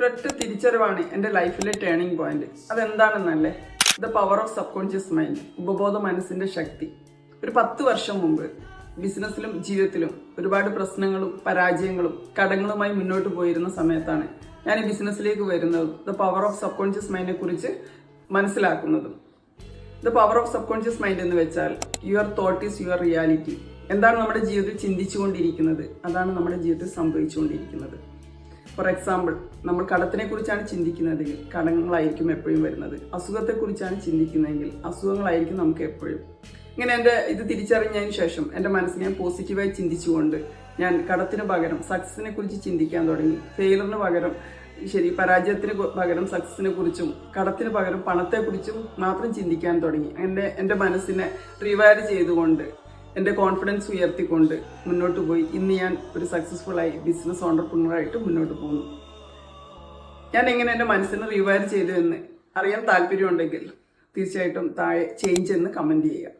ഒരൊറ്റ തിരിച്ചറിവാണ് എൻ്റെ ലൈഫിലെ ടേണിംഗ് പോയിന്റ്. അതെന്താണെന്നല്ലേ? The power of subconscious mind, ഉപബോധ മനസ്സിന്റെ ശക്തി. ഒരു 10 വർഷം മുമ്പ് ബിസിനസ്സിലും ജീവിതത്തിലും ഒരുപാട് പ്രശ്നങ്ങളും പരാജയങ്ങളും കടങ്ങളുമായി മുന്നോട്ട് പോയിരുന്ന സമയത്താണ് ഞാൻ ഈ ബിസിനസ്സിലേക്ക് വരുന്നതും the power of subconscious മൈൻഡിനെ കുറിച്ച് മനസ്സിലാക്കുന്നതും. The power of subconscious mind എന്ന് വെച്ചാൽ your thought is your reality. എന്താണ് നമ്മുടെ ജീവിതത്തിൽ ചിന്തിച്ചുകൊണ്ടിരിക്കുന്നത്, അതാണ് നമ്മുടെ ജീവിതത്തിൽ സംഭവിച്ചുകൊണ്ടിരിക്കുന്നത്. ഫോർ എക്സാമ്പിൾ, നമ്മൾ കടത്തിനെ കുറിച്ചാണ് ചിന്തിക്കുന്നതെങ്കിൽ കടങ്ങളായിരിക്കും എപ്പോഴും വരുന്നത്. അസുഖത്തെക്കുറിച്ചാണ് ചിന്തിക്കുന്നതെങ്കിൽ അസുഖങ്ങളായിരിക്കും നമുക്ക് എപ്പോഴും. ഇങ്ങനെ ഇത് തിരിച്ചറിഞ്ഞതിന് ശേഷം എൻ്റെ മനസ്സിനെ ഞാൻ പോസിറ്റീവായി ചിന്തിച്ചുകൊണ്ട് ഞാൻ കടത്തിന് പകരം സക്സസിനെ കുറിച്ച് ചിന്തിക്കാൻ തുടങ്ങി. ഫെയിലറിന് പകരം പരാജയത്തിന് പകരം സക്സസിനെ കുറിച്ചും കടത്തിന് പകരം പണത്തെക്കുറിച്ചും മാത്രം ചിന്തിക്കാൻ തുടങ്ങി. എൻ്റെ മനസ്സിനെ റിവൈർ ചെയ്തുകൊണ്ട് എൻ്റെ കോൺഫിഡൻസ് ഉയർത്തിക്കൊണ്ട് മുന്നോട്ട് പോയി ഇന്ന് ഞാൻ ഒരു സക്സസ്ഫുള്ളായി ബിസിനസ് ഓണ്ടർപ്രണറായിട്ട് മുന്നോട്ട് പോകുന്നു. ഞാൻ എങ്ങനെ എൻ്റെ മനസ്സിനെ റിവൈർ ചെയ്തു എന്ന് അറിയാൻ താല്പര്യമുണ്ടെങ്കിൽ തീർച്ചയായിട്ടും താഴെ ചേഞ്ച് എന്ന് കമൻറ്റ് ചെയ്യുക.